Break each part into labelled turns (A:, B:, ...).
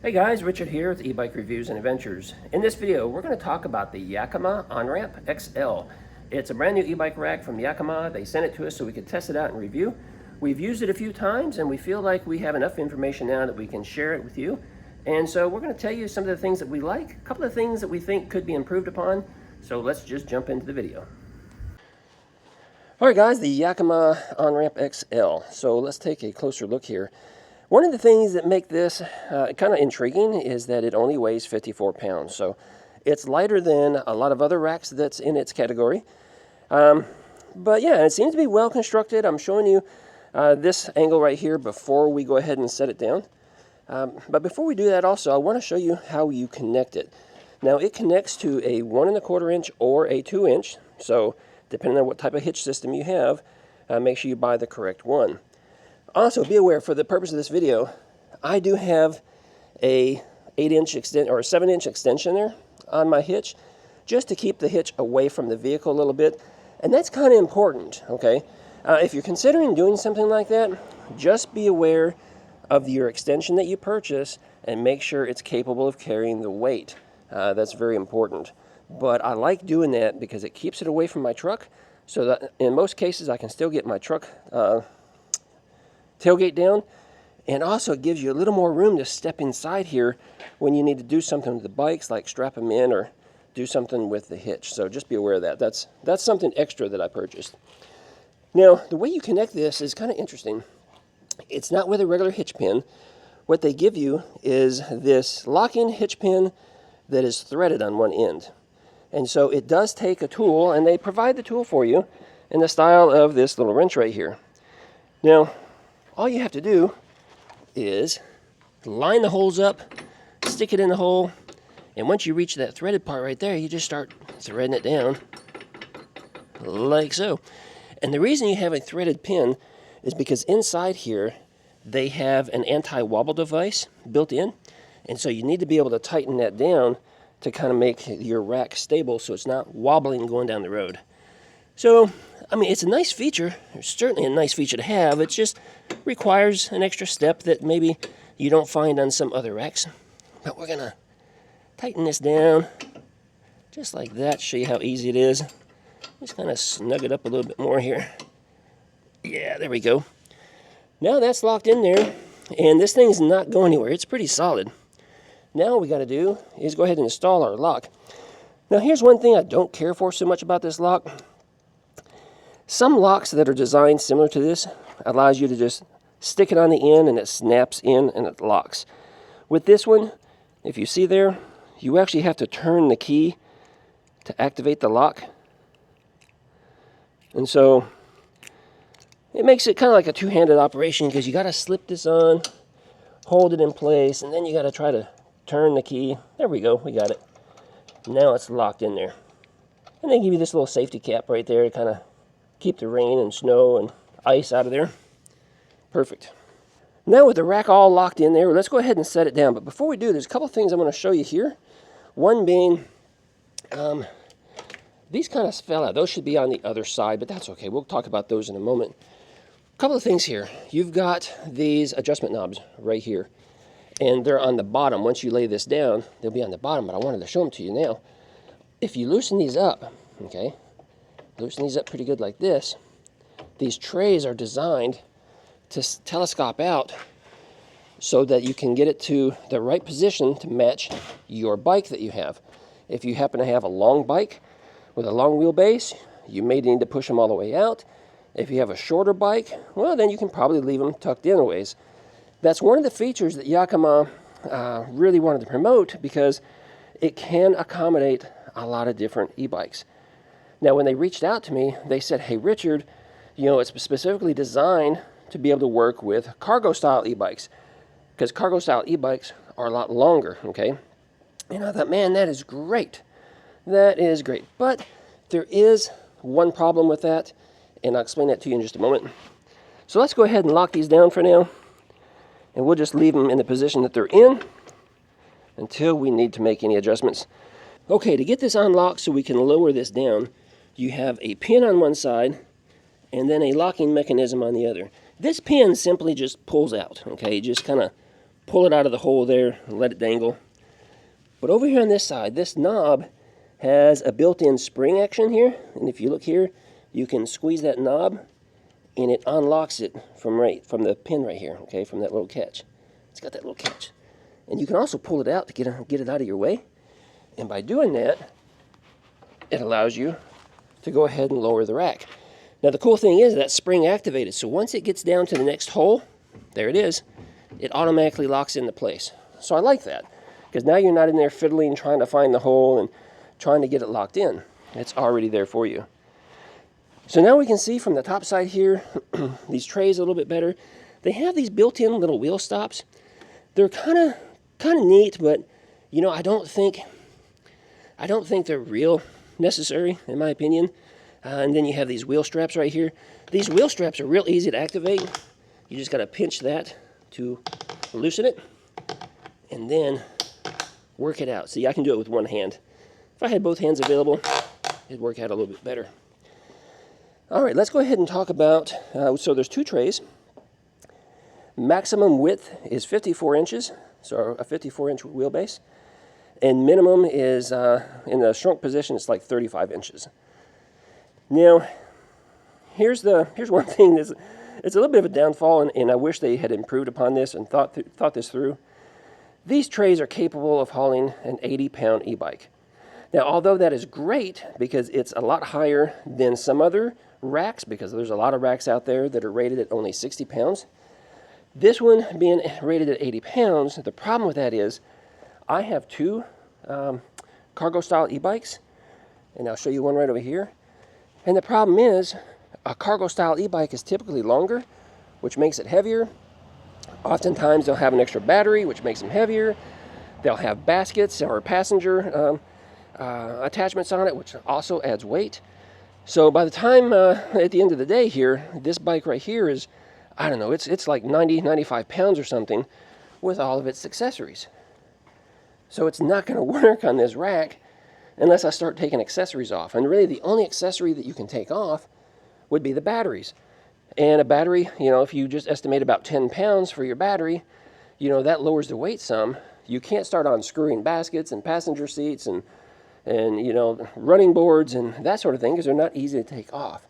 A: Hey guys, Richard here with eBike Reviews and Adventures. In this video, we're going to talk about the Yakima OnRamp XL. It's a brand new e-bike rack from Yakima. They sent it to us so we could test it out and review. We've used it a few times and we feel like we have enough information now that we can share it with you. And so we're going to tell you some of the things that we like, a couple of things that we think could be improved upon. So let's just jump into the video. All right guys, the Yakima OnRamp XL. So let's take a closer look here. One of the things that make this kind of intriguing is that it only weighs 54 pounds. So it's lighter than a lot of other racks that's in its category. But yeah, it seems to be well constructed. I'm showing you this angle right here before we go ahead and set it down. But before we do that also, I want to show you how you connect it. Now it connects to a 1 1/4 inch or a 2 inch. So depending on what type of hitch system you have, make sure you buy the correct one. Also, be aware, for the purpose of this video, I do have a 8-inch extent or a 7-inch extension there on my hitch, just to keep the hitch away from the vehicle a little bit, and that's kind of important. Okay, if you're considering doing something like that, just be aware of your extension that you purchase and make sure it's capable of carrying the weight. That's very important. But I like doing that because it keeps it away from my truck, so that in most cases I can still get my truck tailgate down, and also it gives you a little more room to step inside here when you need to do something with the bikes, like strap them in or do something with the hitch. So just be aware of that. That's something extra that I purchased. Now, the way you connect this is kind of interesting. It's not with a regular hitch pin. What they give you is this locking hitch pin that is threaded on one end. And so it does take a tool, and they provide the tool for you in the style of this little wrench right here. Now, all you have to do is line the holes up, stick it in the hole, and once you reach that threaded part right there, you just start threading it down like so. And the reason you have a threaded pin is because inside here they have an anti-wobble device built in, and so you need to be able to tighten that down to kind of make your rack stable so it's not wobbling going down the road. So, I mean, it's a nice feature. It's certainly a nice feature to have. It just requires an extra step that maybe you don't find on some other racks. But we're going to tighten this down just like that, show you how easy it is. Just kind of snug it up a little bit more here. Yeah, there we go. Now that's locked in there, and this thing's not going anywhere. It's pretty solid. Now what we got to do is go ahead and install our lock. Now here's one thing I don't care for so much about this lock. Some locks that are designed similar to this allows you to just stick it on the end and it snaps in and it locks. With this one, if you see there, you actually have to turn the key to activate the lock. And so it makes it kind of like a two-handed operation, because you got to slip this on, hold it in place, and then you got to try to turn the key. There we go, we got it. Now it's locked in there. And they give you this little safety cap right there to kind of keep the rain and snow and ice out of there. Perfect. Now with the rack all locked in there, let's go ahead and set it down. But before we do, there's a couple things I'm going to show you here. One being, these kind of fell out. Those should be on the other side, but that's okay. We'll talk about those in a moment. A couple of things here. You've got these adjustment knobs right here, and they're on the bottom. Once you lay this down, they'll be on the bottom, but I wanted to show them to you now. If you loosen these up, okay, loosen these up pretty good like this, these trays are designed to telescope out so that you can get it to the right position to match your bike that you have. If you happen to have a long bike with a long wheelbase, you may need to push them all the way out. If you have a shorter bike, well, then you can probably leave them tucked in a ways. That's one of the features that Yakima really wanted to promote, because it can accommodate a lot of different e-bikes. Now, when they reached out to me, they said, hey, Richard, you know, it's specifically designed to be able to work with cargo-style e-bikes, because cargo-style e-bikes are a lot longer, okay? And I thought, man, that is great. That is great. But there is one problem with that, and I'll explain that to you in just a moment. So let's go ahead and lock these down for now, and we'll just leave them in the position that they're in until we need to make any adjustments. Okay, to get this unlocked so we can lower this down, you have a pin on one side and then a locking mechanism on the other. This pin simply just pulls out, okay? You just kind of pull it out of the hole there and let it dangle. But over here on this side, this knob has a built-in spring action here, and if you look here, you can squeeze that knob and it unlocks it from the pin right here, okay, from that little catch. It's got that little catch. And you can also pull it out to get it out of your way. And by doing that, it allows you to go ahead and lower the rack. Now the cool thing is that spring activated, so once it gets down to the next hole, there it is, it automatically locks into place. So I like that, because now you're not in there fiddling, trying to find the hole and trying to get it locked in. It's already there for you. So now we can see from the top side here, these trays a little bit better. They have these built-in little wheel stops. They're kind of neat, but you know, I don't think they're real necessary, in my opinion. And then you have these wheel straps right here. These wheel straps are real easy to activate. You just got to pinch that to loosen it, and then work it out. See, I can do it with one hand. If I had both hands available, it'd work out a little bit better. All right, let's go ahead and talk about, so there's two trays. Maximum width is 54 inches, so a 54-inch wheelbase. And minimum is, in the shrunk position, it's like 35 inches. Now, here's one thing that's, it's a little bit of a downfall, and I wish they had improved upon this and thought this through. These trays are capable of hauling an 80-pound e-bike. Now, although that is great because it's a lot higher than some other racks, because there's a lot of racks out there that are rated at only 60 pounds, this one being rated at 80 pounds, the problem with that is I have two cargo-style e-bikes, and I'll show you one right over here. And the problem is a cargo-style e-bike is typically longer, which makes it heavier. Oftentimes they'll have an extra battery, which makes them heavier. They'll have baskets or passenger attachments on it, which also adds weight. So by the time, at the end of the day here, this bike right here is, I don't know, it's like 95 pounds or something with all of its accessories. So it's not going to work on this rack unless I start taking accessories off. And really the only accessory that you can take off would be the batteries. And a battery, you know, if you just estimate about 10 pounds for your battery, you know, that lowers the weight some. You can't start unscrewing baskets and passenger seats and you know, running boards and that sort of thing, because they're not easy to take off.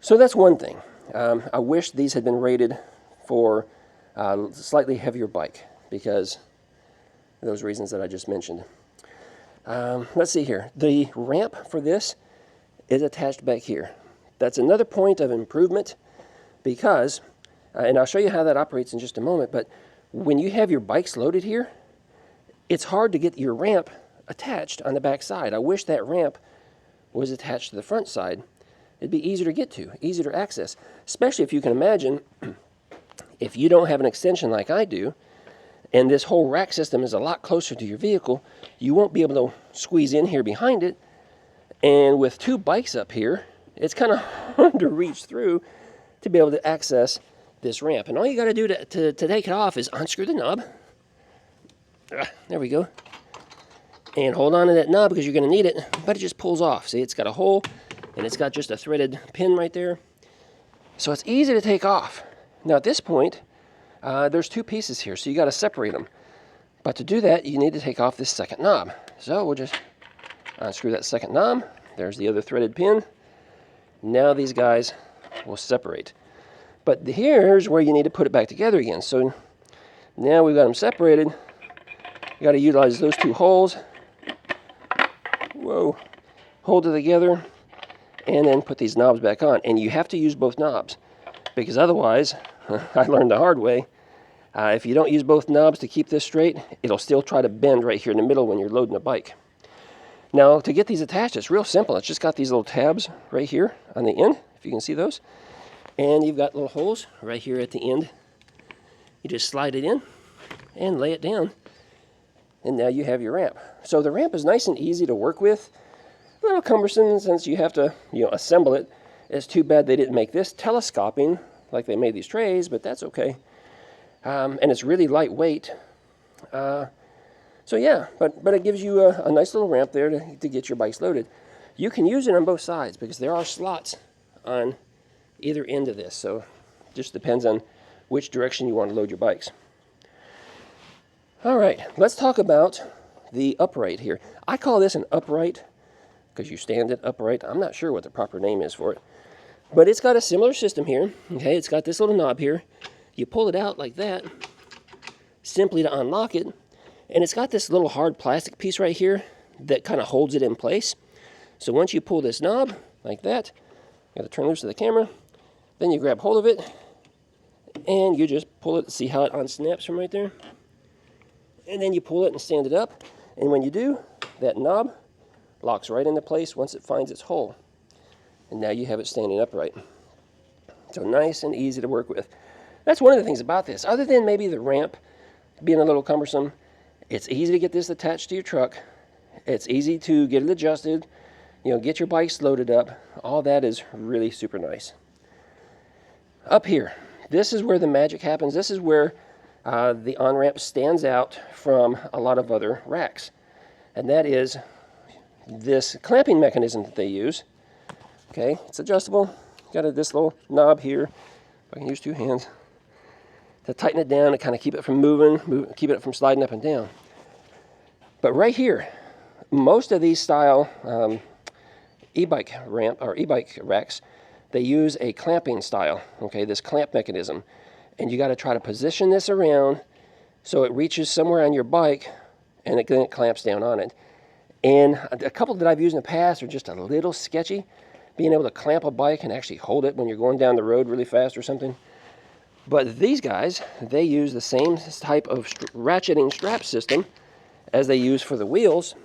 A: So that's one thing. I wish these had been rated for a slightly heavier bike because of those reasons that I just mentioned. Let's see here. The ramp for this is attached back here. That's another point of improvement because, and I'll show you how that operates in just a moment, but when you have your bikes loaded here, it's hard to get your ramp attached on the back side. I wish that ramp was attached to the front side. It'd be easier to get to, easier to access, especially if you can imagine if you don't have an extension like I do, and this whole rack system is a lot closer to your vehicle, you won't be able to squeeze in here behind it. And with two bikes up here, it's kind of hard to reach through to be able to access this ramp. And all you got to do to take it off is unscrew the knob. There we go. And hold on to that knob because you're going to need it, but it just pulls off. See, it's got a hole, and it's got just a threaded pin right there. So it's easy to take off. Now at this point, there's two pieces here, so you got to separate them. But to do that, you need to take off this second knob. So we'll just unscrew that second knob. There's the other threaded pin. Now these guys will separate. But here's where you need to put it back together again. So now we've got them separated. You got to utilize those two holes. Whoa. Hold it together and then put these knobs back on. And you have to use both knobs because otherwise, I learned the hard way, if you don't use both knobs to keep this straight, it'll still try to bend right here in the middle when you're loading a bike. Now, to get these attached, it's real simple. It's just got these little tabs right here on the end, if you can see those. And you've got little holes right here at the end. You just slide it in and lay it down. And now you have your ramp. So the ramp is nice and easy to work with. A little cumbersome since you have to, you know, assemble it. It's too bad they didn't make this telescoping like they made these trays, but that's okay. And it's really lightweight. So yeah, but it gives you a nice little ramp there to get your bikes loaded. You can use it on both sides because there are slots on either end of this. So it just depends on which direction you want to load your bikes. All right, let's talk about the upright here. I call this an upright because you stand it upright. I'm not sure what the proper name is for it. But it's got a similar system here. Okay, it's got this little knob here. You pull it out like that, simply to unlock it. And it's got this little hard plastic piece right here that kind of holds it in place. So once you pull this knob like that, you got to turn loose of the camera, then you grab hold of it, and you just pull it. See how it unsnaps from right there? And then you pull it and stand it up. And when you do, that knob locks right into place once it finds its hole. And now you have it standing upright. So nice and easy to work with. That's one of the things about this. Other than maybe the ramp being a little cumbersome, it's easy to get this attached to your truck. It's easy to get it adjusted, get your bikes loaded up. All that is really super nice. Up here, this is where the magic happens. This is where the OnRamp stands out from a lot of other racks. And that is this clamping mechanism that they use. Okay, it's adjustable. Got this little knob here. I can use two hands to tighten it down and kind of keep it from moving, keep it from sliding up and down. But right here, most of these style e-bike ramp or e-bike racks, they use a clamping style, okay, this clamp mechanism. And you got to try to position this around so it reaches somewhere on your bike and then it clamps down on it. And a couple that I've used in the past are just a little sketchy. Being able to clamp a bike and actually hold it when you're going down the road really fast or something. But these guys, they use the same type of ratcheting strap system as they use for the wheels.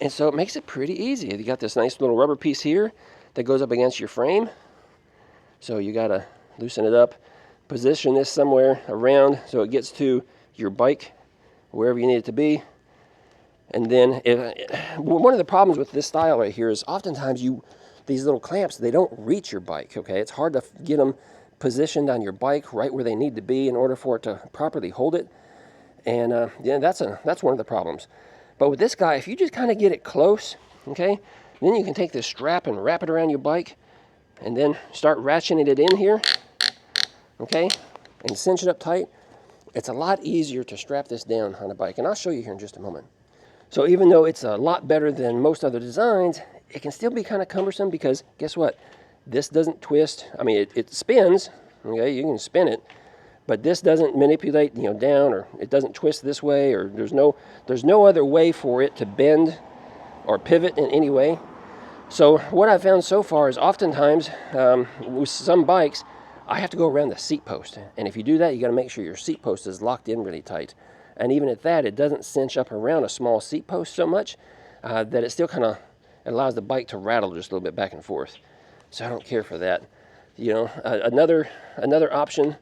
A: And so it makes it pretty easy. You got this nice little rubber piece here that goes up against your frame. So you got to loosen it up, position this somewhere around so it gets to your bike, wherever you need it to be. And then one of the problems with this style right here is oftentimes these little clamps, they don't reach your bike, okay? It's hard to get them positioned on your bike right where they need to be in order for it to properly hold it. And yeah, that's one of the problems. But with this guy, if you just kind of get it close, okay, then you can take this strap and wrap it around your bike and then start ratcheting it in here, okay, and cinch it up tight. It's a lot easier to strap this down on a bike, and I'll show you here in just a moment. So even though it's a lot better than most other designs, it can still be kind of cumbersome because guess what? This doesn't twist. I mean, it spins, okay, you can spin it, but this doesn't manipulate, down, or it doesn't twist this way, or there's no other way for it to bend or pivot in any way. So what I've found so far is oftentimes with some bikes, I have to go around the seat post. And if you do that, you got to make sure your seat post is locked in really tight. And even at that, it doesn't cinch up around a small seat post so much that it still kind of allows the bike to rattle just a little bit back and forth. So I don't care for that. Another option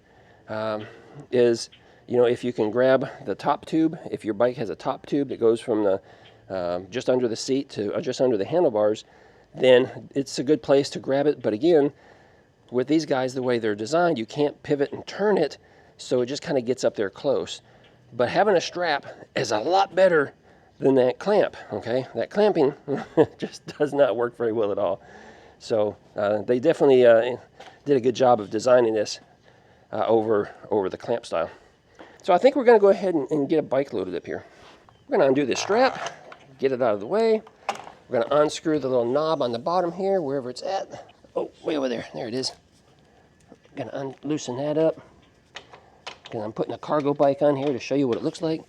A: is, if you can grab the top tube, if your bike has a top tube that goes from the just under the seat to just under the handlebars, then it's a good place to grab it. But again, with these guys, the way they're designed, you can't pivot and turn it, so it just kind of gets up there close. But having a strap is a lot better than that clamp, okay? That clamping just does not work very well at all. So they definitely did a good job of designing this over the clamp style. So I think we're going to go ahead and get a bike loaded up here. We're going to undo this strap, get it out of the way. We're going to unscrew the little knob on the bottom here, wherever it's at. Oh, way over there. There it is. Going to loosen that up. And I'm putting a cargo bike on here to show you what it looks like.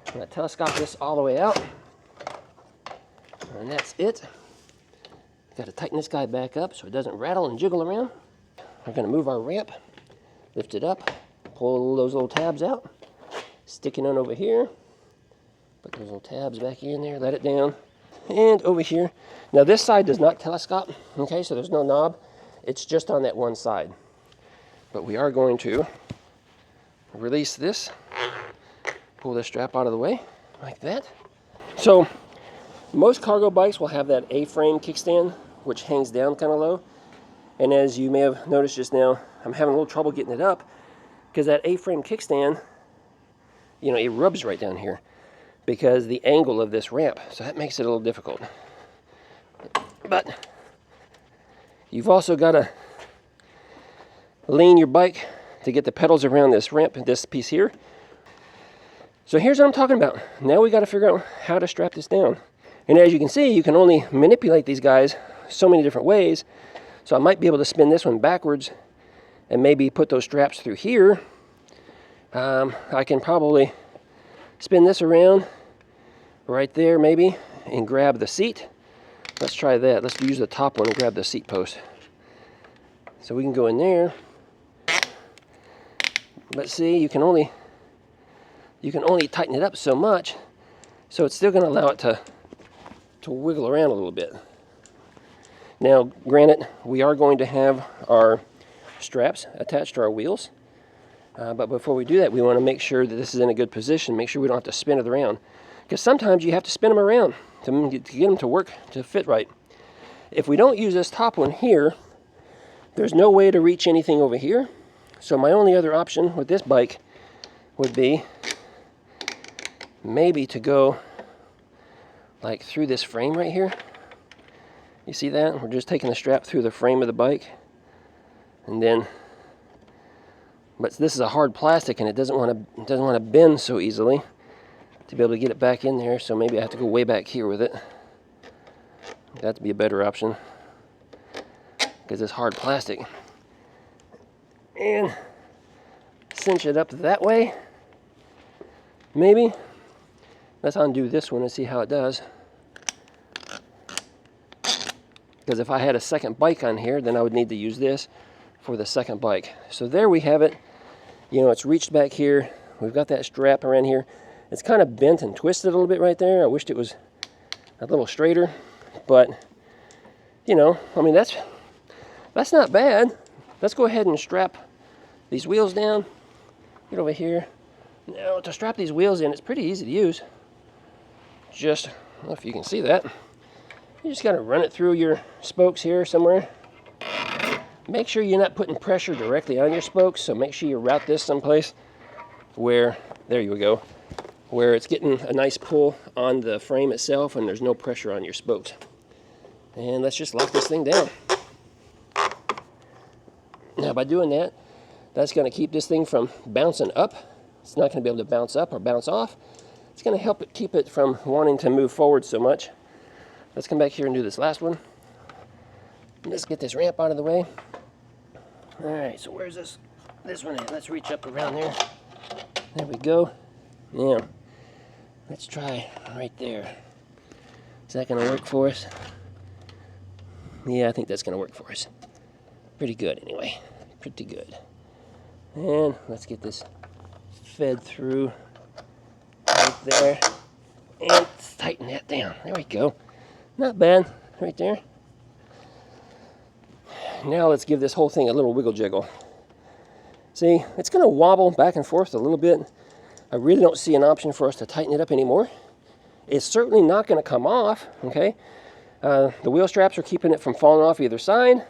A: I'm going to telescope this all the way out. And that's it. Got to tighten this guy back up so it doesn't rattle and jiggle around. We're going to move our ramp, lift it up, pull those little tabs out, stick it on over here, put those little tabs back in there, let it down, and over here. Now this side does not telescope, okay, so there's no knob. It's just on that one side. But we are going to release this, pull this strap out of the way, like that. So most cargo bikes will have that A-frame kickstand, which hangs down kind of low. And as you may have noticed just now, I'm having a little trouble getting it up because that A-frame kickstand, it rubs right down here because the angle of this ramp. So that makes it a little difficult. But you've also got to lean your bike to get the pedals around this ramp, this piece here. So here's what I'm talking about. Now we got to figure out how to strap this down. And as you can see, you can only manipulate these guys so many different ways. So I might be able to spin this one backwards and maybe put those straps through here. I can probably spin this around right there maybe and grab the seat. Let's try that. Let's use the top one and grab the seat post. So we can go in there. But see, you can only tighten it up so much, so it's still going to allow it to wiggle around a little bit. Now, granted, we are going to have our straps attached to our wheels, but before we do that, we want to make sure that this is in a good position, make sure we don't have to spin it around, because sometimes you have to spin them around to get them to work, to fit right. If we don't use this top one here, there's no way to reach anything over here, so my only other option with this bike would be maybe to go like through this frame right here. You see that? We're just taking the strap through the frame of the bike, and then, but this is a hard plastic and it doesn't want to bend so easily to be able to get it back in there, so maybe I have to go way back here with it. That'd be a better option because it's hard plastic. And cinch it up that way maybe. Let's undo this one and see how it does. Because if I had a second bike on here, then I would need to use this for the second bike. So there we have it. You know, it's reached back here. We've got that strap around here. It's kind of bent and twisted a little bit right there. I wished it was a little straighter, but you know, I mean, that's not bad. Let's go ahead and strap these wheels down. Get over here. Now, to strap these wheels in, it's pretty easy to use. Just, I don't know if you can see that. You just got to run it through your spokes here somewhere. Make sure you're not putting pressure directly on your spokes, so make sure you route this someplace where, there you go, where it's getting a nice pull on the frame itself and there's no pressure on your spokes. And let's just lock this thing down. Now by doing that, that's going to keep this thing from bouncing up. It's not going to be able to bounce up or bounce off. It's going to help it keep it from wanting to move forward so much. Let's come back here and do this last one. Let's get this ramp out of the way. All right, so where's this one at? Let's reach up around there. There we go. Now, let's try right there. Is that going to work for us? Yeah, I think that's going to work for us. Pretty good anyway. Pretty good. And let's get this fed through right there. And tighten that down. There we go. Not bad. Right there. Now let's give this whole thing a little wiggle jiggle. See, it's going to wobble back and forth a little bit. I really don't see an option for us to tighten it up anymore. It's certainly not going to come off, okay? The wheel straps are keeping it from falling off either side.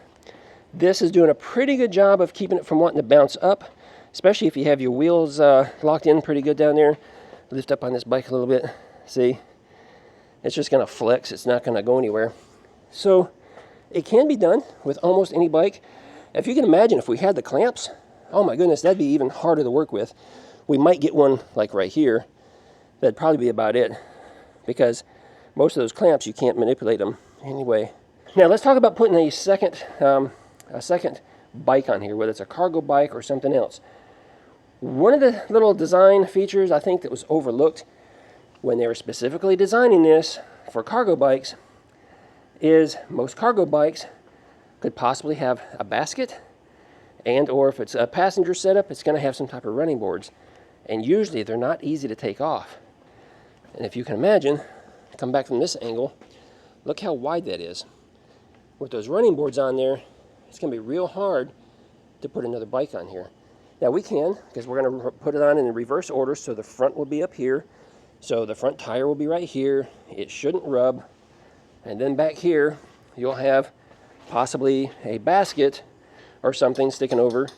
A: This is doing a pretty good job of keeping it from wanting to bounce up, especially if you have your wheels locked in pretty good down there. Lift up on this bike a little bit. See, it's just going to flex. It's not going to go anywhere. So it can be done with almost any bike. If you can imagine, if we had the clamps, oh my goodness, that'd be even harder to work with. We might get one like right here. That'd probably be about it, because most of those clamps, you can't manipulate them anyway. Now let's talk about putting a second bike on here, whether it's a cargo bike or something else. One of the little design features I think that was overlooked when they were specifically designing this for cargo bikes is most cargo bikes could possibly have a basket, and or if it's a passenger setup, it's going to have some type of running boards. And usually they're not easy to take off. And if you can imagine, come back from this angle, look how wide that is. With those running boards on there, it's going to be real hard to put another bike on here. Now we can, because we're going to put it on in the reverse order, so the front will be up here. So the front tire will be right here. It shouldn't rub. And then back here, you'll have possibly a basket or something sticking over.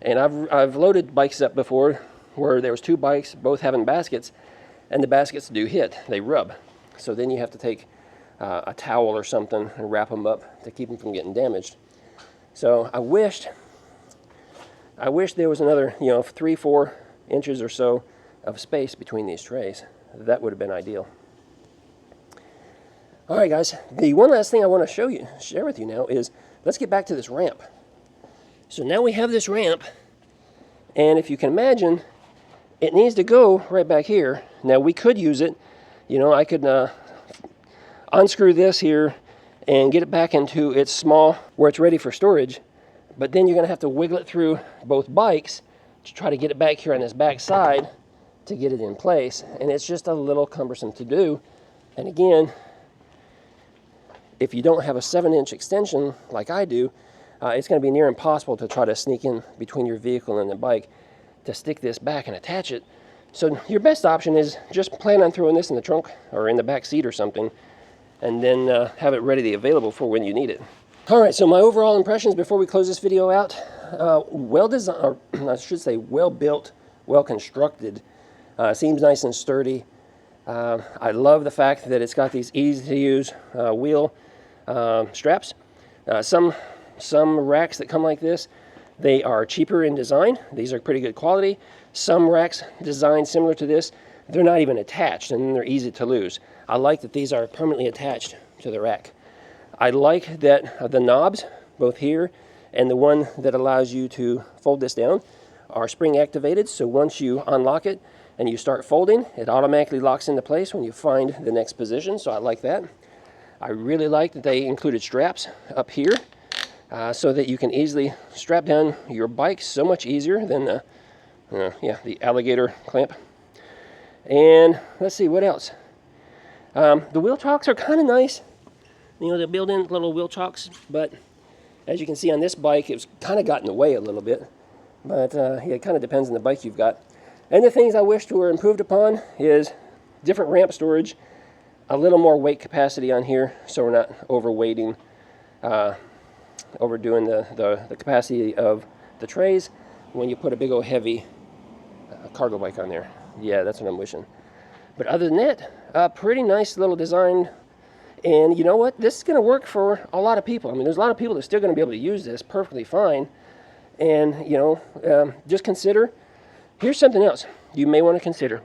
A: And I've loaded bikes up before where there was two bikes, both having baskets, and the baskets do hit. They rub. So then you have to take a towel or something and wrap them up to keep them from getting damaged. So I wish there was another, 3-4 inches or so of space between these trays. That would have been ideal. All right, guys, the one last thing I want to share with you now is, let's get back to this ramp. So now we have this ramp, and if you can imagine, it needs to go right back here. Now we could use it, you know, I could unscrew this here and get it back into its small, where it's ready for storage, but then you're gonna have to wiggle it through both bikes to try to get it back here on this back side to get it in place, and it's just a little cumbersome to do. And again, if you don't have a 7-inch extension like I do, it's going to be near impossible to try to sneak in between your vehicle and the bike to stick this back and attach it. So your best option is just plan on throwing this in the trunk or in the back seat or something, and then have it readily available for when you need it. All right, so my overall impressions before we close this video out: well designed, or I should say well built, well constructed. Seems nice and sturdy. I love the fact that it's got these easy to use wheel straps. Some racks that come like this, they are cheaper in design. These are pretty good quality. Some racks designed similar to this, they're not even attached, and they're easy to lose. I like that these are permanently attached to the rack. I like that the knobs, both here and the one that allows you to fold this down, are spring activated. So once you unlock it and you start folding, it automatically locks into place when you find the next position. So I like that. I really like that they included straps up here so that you can easily strap down your bike so much easier than the alligator clamp. And let's see, what else? The wheel chocks are kind of nice. You know, they build in little wheel chocks, but as you can see on this bike, it's kind of got in the way a little bit. But yeah, it kind of depends on the bike you've got. And the things I wished were improved upon is different ramp storage, a little more weight capacity on here, so we're not overweighting, overdoing the capacity of the trays when you put a big old heavy cargo bike on there. Yeah, that's what I'm wishing. But other than that, pretty nice little design. And you know what? This is going to work for a lot of people. I mean, there's a lot of people that are still going to be able to use this perfectly fine. And, you know, just consider, here's something else you may want to consider.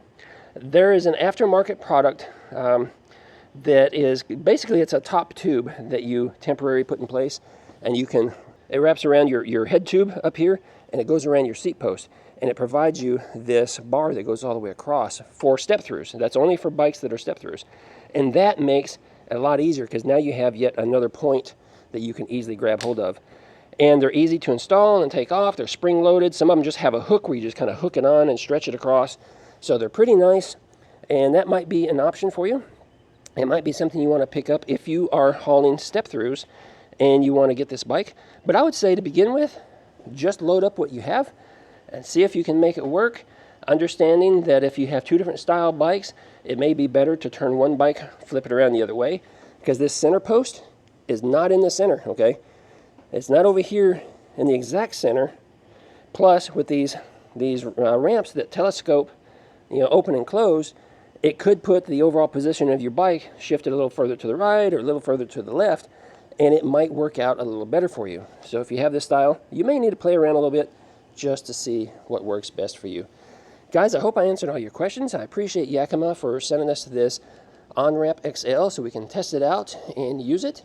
A: There is an aftermarket product that is, basically it's a top tube that you temporarily put in place, and you can, it wraps around your head tube up here, and it goes around your seat post. And it provides you this bar that goes all the way across for step-throughs. That's only for bikes that are step-throughs. And that makes it a lot easier because now you have yet another point that you can easily grab hold of. And they're easy to install and take off. They're spring-loaded. Some of them just have a hook where you just kind of hook it on and stretch it across. So they're pretty nice, and that might be an option for you. It might be something you want to pick up if you are hauling step-throughs and you want to get this bike. But I would say to begin with, just load up what you have and see if you can make it work, understanding that if you have two different style bikes, it may be better to turn one bike, flip it around the other way, because this center post is not in the center, okay? It's not over here in the exact center. Plus, with these ramps that telescope, you know, open and close, it could put the overall position of your bike shifted a little further to the right or a little further to the left, and it might work out a little better for you. So if you have this style, you may need to play around a little bit just to see what works best for you. Guys, I hope I answered all your questions. I appreciate Yakima for sending us this OnRamp XL so we can test it out and use it.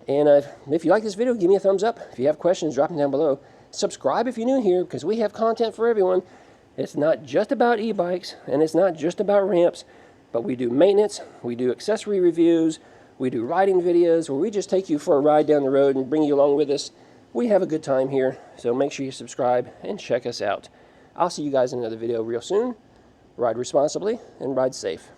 A: And if you like this video, give me a thumbs up. If you have questions, drop them down below. Subscribe if you're new here, because we have content for everyone. It's not just about e-bikes, and it's not just about ramps, but we do maintenance, we do accessory reviews, we do riding videos, where we just take you for a ride down the road and bring you along with us. We have a good time here, so make sure you subscribe and check us out. I'll see you guys in another video real soon. Ride responsibly and ride safe.